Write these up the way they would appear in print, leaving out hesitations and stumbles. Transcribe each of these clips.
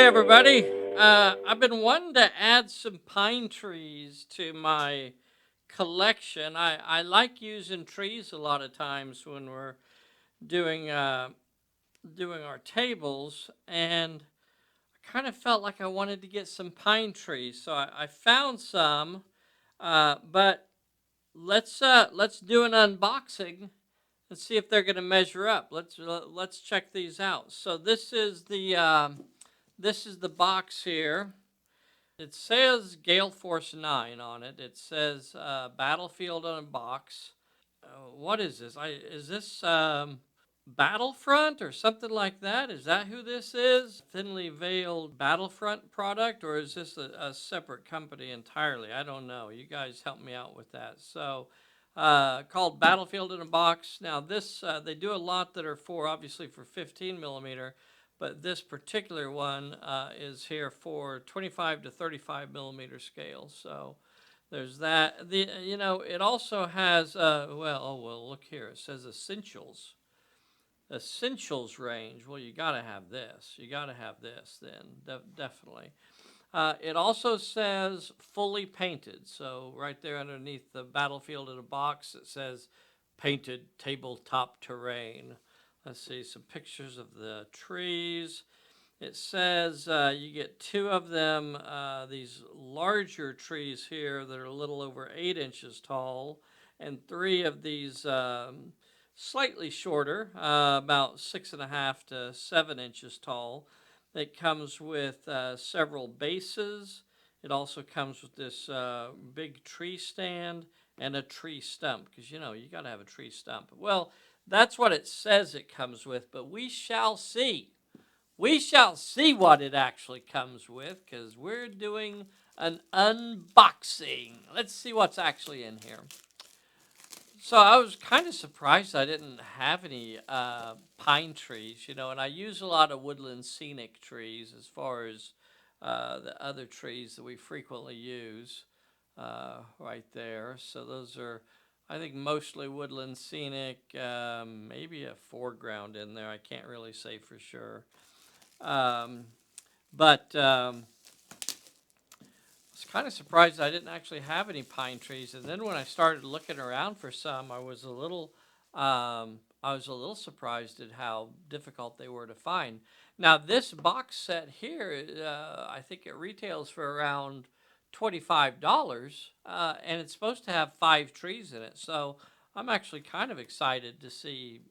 everybody. I've been wanting to add some pine trees to my collection. I like using trees a lot of times when we're doing doing our tables, and I kind of felt like I wanted to get some pine trees, so I found some. But let's do an unboxing and see if they're going to measure up. Let's check these out. So this is the box here. It says Gale Force 9 on it. It says Battlefield on a box. What is this? Is this Battlefront or something like that? Is that who this is? Thinly veiled Battlefront product, or is this a separate company entirely? I don't know. You guys help me out with that. So, called Battlefield in a Box. Now, this they do a lot that are obviously for 15 millimeter, but this particular one is here for 25 to 35 millimeter scale. So there's that. It also has look here. It says essentials range. Well, you got to have this. You got to have this then, definitely. It also says fully painted. So right there underneath the Battlefield in a Box, it says painted tabletop terrain. Let's see some pictures of the trees. It says you get two of them, these larger trees here that are a little over 8 inches tall, and three of these slightly shorter, about 6.5 to 7 inches tall. It comes with several bases. It also comes with this big tree stand and a tree stump, because you got to have a tree stump. Well, that's what it says it comes with, but we shall see. We shall see what it actually comes with, because we're doing an unboxing. Let's see what's actually in here. So I was kind of surprised I didn't have any pine trees, and I use a lot of woodland scenic trees as far as the other trees that we frequently use right there. So those are, I think, mostly woodland scenic, maybe a foreground in there. I can't really say for sure. Um, but I was kind of surprised I didn't actually have any pine trees. And then when I started looking around for some, I was a little surprised at how difficult they were to find. Now this box set here, I think it retails for around $25, and it's supposed to have 5 trees in it. So I'm actually kind of excited to see,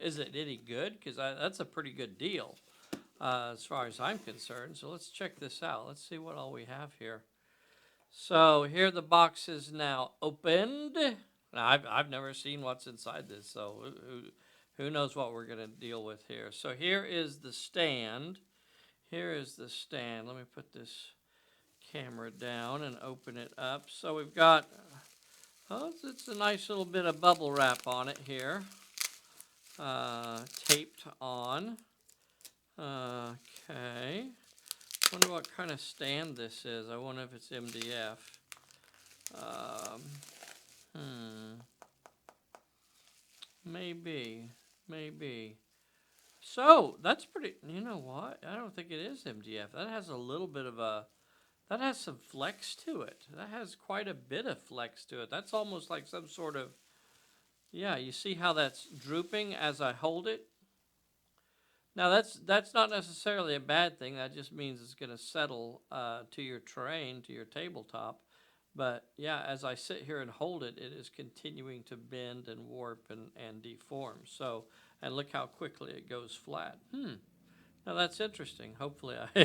is it any good? Because that's a pretty good deal as far as I'm concerned. So let's check this out. Let's see what all we have here. So here the box is now opened. Now I've never seen what's inside this, so who knows what we're going to deal with here. So here is the stand. Here is the stand. Let me put this camera down and open it up. So we've got, it's a nice little bit of bubble wrap on it here, taped on. Okay. Wonder what kind of stand this is. I wonder if it's MDF. Maybe. So that's pretty. You know what? I don't think it is MDF. That has a little bit of that has some flex to it. That has quite a bit of flex to it. That's almost like some sort of, yeah. You see how that's drooping as I hold it? Now that's not necessarily a bad thing. That just means it's going to settle to your terrain, to your tabletop. But yeah, as I sit here and hold it, it is continuing to bend and warp and deform. So, and look how quickly it goes flat. Now that's interesting. Hopefully I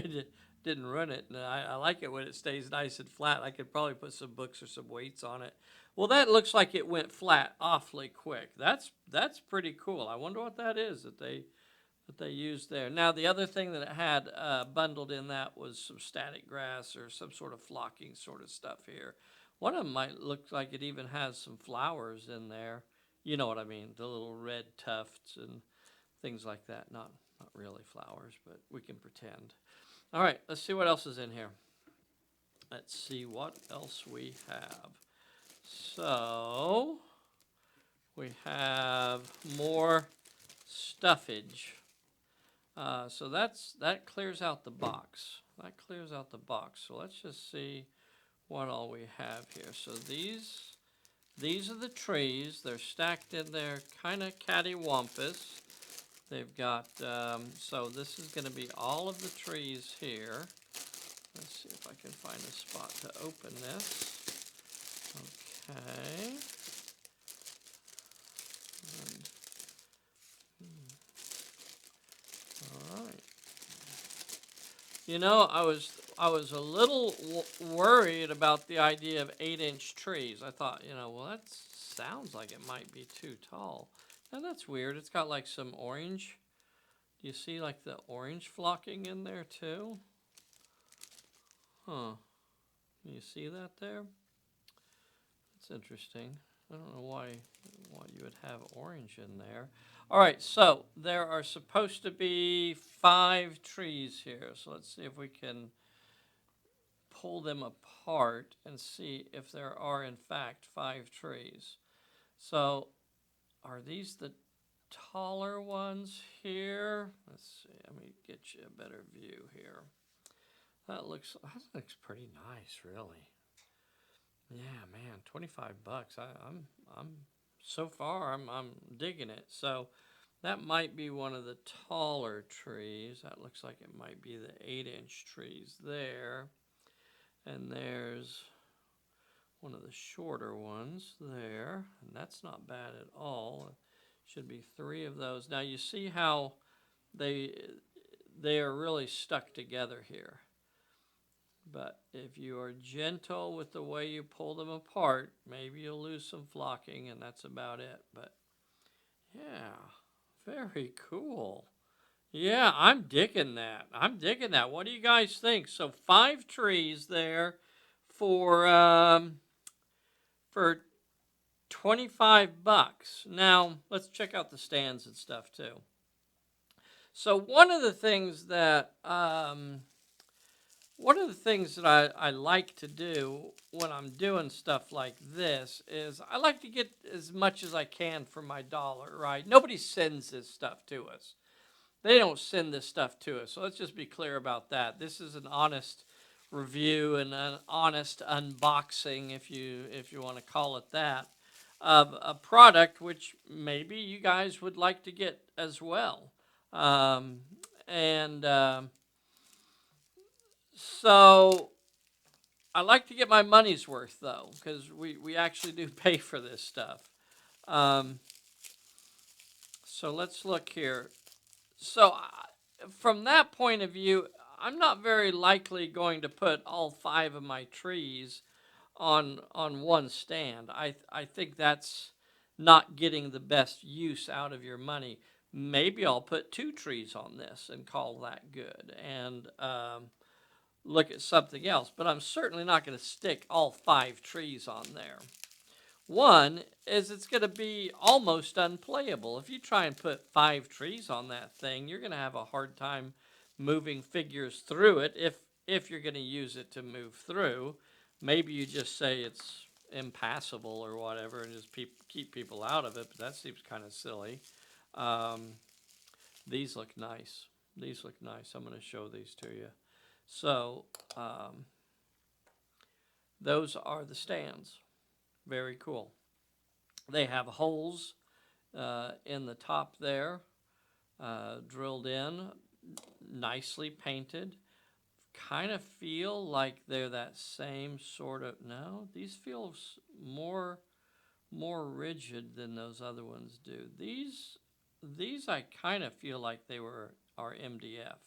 didn't ruin it. And I like it when it stays nice and flat. I could probably put some books or some weights on it. Well, that looks like it went flat awfully quick. That's pretty cool. I wonder what that is that they used there. Now, the other thing that it had bundled in that was some static grass or some sort of flocking sort of stuff here. One of them might look like it even has some flowers in there. You know what I mean, the little red tufts and things like that. Not really flowers, but we can pretend. All right, let's see what else is in here. Let's see what else we have. So, we have more stuffage. So that clears out the box. That clears out the box. So let's just see what all we have here. So these are the trees. They're stacked in there kind of cattywampus. They've got, so this is going to be all of the trees here. Let's see if I can find a spot to open this. Okay. And, all right. You know, I was a little worried about the idea of 8-inch trees. I thought, you know, well, that sounds like it might be too tall. Now that's weird. It's got like some orange. Do you see like the orange flocking in there too? Huh. Can you see that there? That's interesting. I don't know why you would have orange in there. All right, so there are supposed to be 5 trees here. So let's see if we can pull them apart and see if there are in fact 5 trees. So are these the taller ones here? Let's see. Let me get you a better view here. That looks pretty nice, really. Yeah, man, $25. I'm so far I'm digging it. So that might be one of the taller trees. That looks like it might be the 8-inch trees there. And there's one of the shorter ones there, and that's not bad at all. Should be 3 of those. Now you see how they are really stuck together here. But if you are gentle with the way you pull them apart, maybe you'll lose some flocking, and that's about it. But yeah, very cool. Yeah, I'm digging that. I'm digging that. What do you guys think? So 5 trees there for $25. Now let's check out the stands and stuff too. So one of the things that I like to do when I'm doing stuff like this is I like to get as much as I can for my dollar, right? Nobody sends this stuff to us. They don't send this stuff to us. So let's just be clear about that. This is an honest review and an honest unboxing, if you want to call it that, of a product which maybe you guys would like to get as well. And so I like to get my money's worth, though, because we actually do pay for this stuff. So let's look here. So from that point of view, I'm not very likely going to put all 5 of my trees on one stand. I think that's not getting the best use out of your money. Maybe I'll put 2 trees on this and call that good, and look at something else. But I'm certainly not going to stick all 5 trees on there. One is it's going to be almost unplayable. If you try and put 5 trees on that thing, you're going to have a hard time moving figures through it if you're going to use it to move through. Maybe you just say it's impassable or whatever and just keep people out of it, but that seems kind of silly. These look nice. These look nice. I'm going to show these to you. So those are the stands. Very cool. They have holes in the top there, drilled in, nicely painted. Kind of feel like they're that same sort of, no, these feel more rigid than those other ones do. These I kind of feel like are MDF.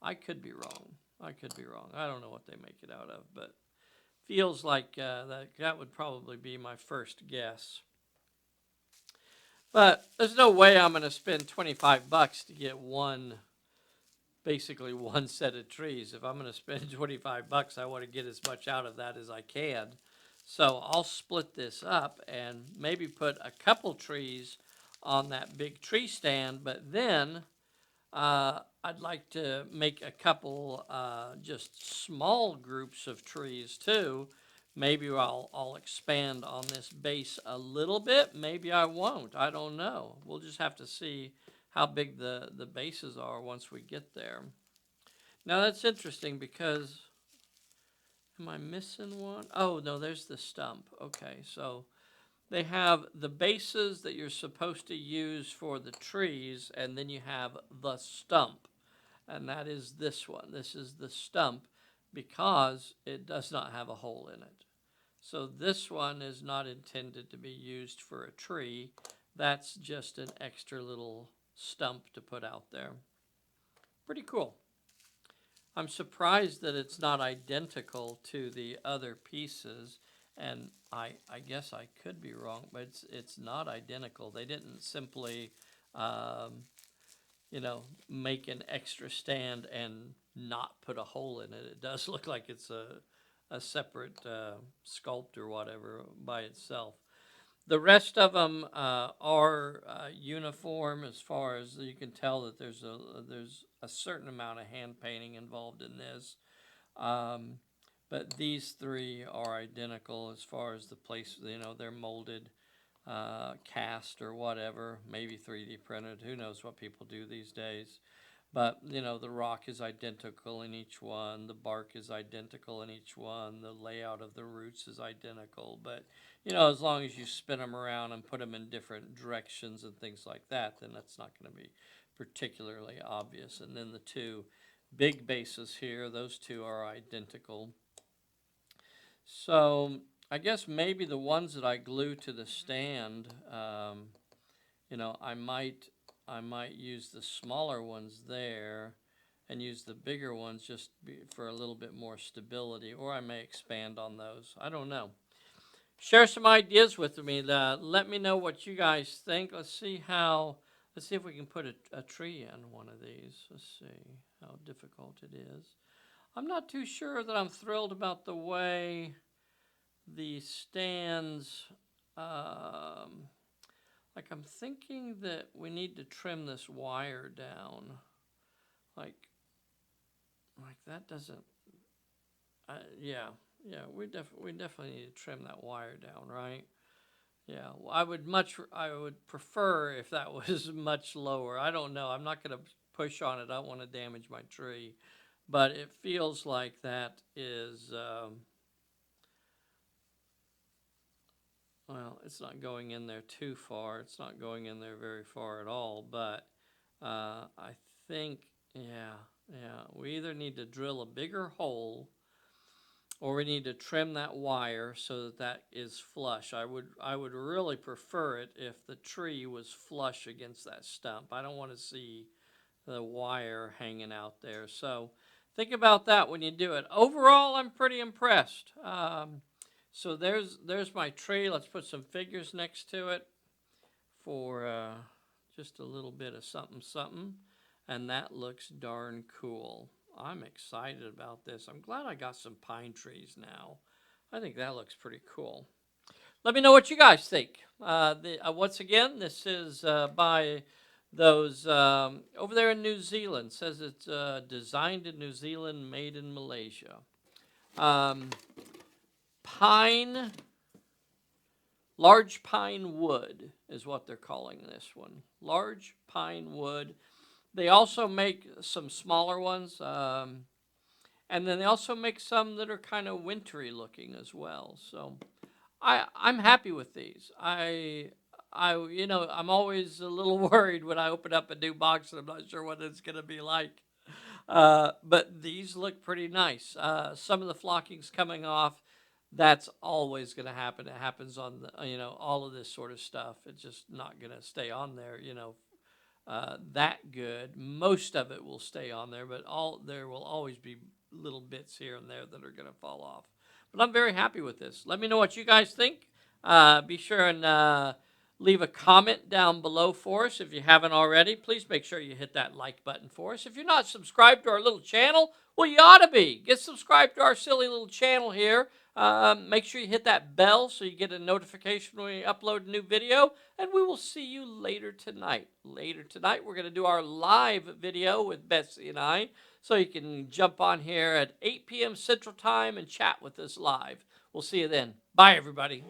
I could be wrong. I don't know what they make it out of, but feels like that would probably be my first guess. But there's no way I'm going to spend $25 to get basically one set of trees. If I'm going to spend $25, I want to get as much out of that as I can. So I'll split this up and maybe put a couple trees on that big tree stand, but then I'd like to make a couple just small groups of trees too. Maybe I'll expand on this base a little bit. Maybe I won't. I don't know. We'll just have to see how big the bases are once we get there. Now that's interesting because, am I missing one? Oh, no, there's the stump. Okay, so they have the bases that you're supposed to use for the trees, and then you have the stump, and that is this one. This is the stump because it does not have a hole in it. So this one is not intended to be used for a tree. That's just an extra little stump to put out there. Pretty cool. I'm surprised that it's not identical to the other pieces, and I guess I could be wrong, but it's not identical. They didn't simply, um, make an extra stand and not put a hole in it. It does look like it's a separate sculpt or whatever by itself. The rest of them are uniform as far as you can tell that there's a certain amount of hand painting involved in this. Um, but these three are identical as far as the place, they're molded, cast or whatever, maybe 3D printed. Who knows what people do these days? But, the rock is identical in each one. The bark is identical in each one. The layout of the roots is identical. But, as long as you spin them around and put them in different directions and things like that, then that's not going to be particularly obvious. And then the two big bases here, those two are identical. So I guess maybe the ones that I glue to the stand, I might use the smaller ones there and use the bigger ones just for a little bit more stability, or I may expand on those. I don't know. Share some ideas with me. Let me know what you guys think. Let's see if we can put a tree in one of these. Let's see how difficult it is. I'm not too sure that I'm thrilled about the way the stands, like I'm thinking that we need to trim this wire down. Like that doesn't, yeah, we definitely need to trim that wire down, right? Yeah, well, I would prefer if that was much lower. I don't know. I'm not going to push on it. I don't want to damage my tree, but it feels like that is, well, it's not going in there too far. It's not going in there very far at all, but I think, we either need to drill a bigger hole or we need to trim that wire so that that is flush. I would really prefer it if the tree was flush against that stump. I don't want to see the wire hanging out there. So think about that when you do it. Overall, I'm pretty impressed. So there's my tree. Let's put some figures next to it for just a little bit of something something. And that looks darn cool. I'm excited about this. I'm glad I got some pine trees now. I think that looks pretty cool. Let me know what you guys think. Once again, this is by those over there in New Zealand. It says it's designed in New Zealand, made in Malaysia. Pine, large pine wood is what they're calling this one. Large pine wood. They also make some smaller ones, and then they also make some that are kind of wintry looking as well. So I'm happy with these. I'm always a little worried when I open up a new box and I'm not sure what it's going to be like. But these look pretty nice. Some of the flocking's coming off. That's always going to happen. It happens on all of this sort of stuff. It's just not going to stay on there, that good. Most of it will stay on there, but there will always be little bits here and there that are going to fall off. But I'm very happy with this. Let me know what you guys think. Be sure and leave a comment down below for us if you haven't already. Please make sure you hit that like button for us. If you're not subscribed to our little channel, well, you ought to be. Get subscribed to our silly little channel here. Make sure you hit that bell so you get a notification when we upload a new video. And we will see you later tonight. Later tonight, we're going to do our live video with Betsy and I. So you can jump on here at 8 p.m. Central Time and chat with us live. We'll see you then. Bye, everybody.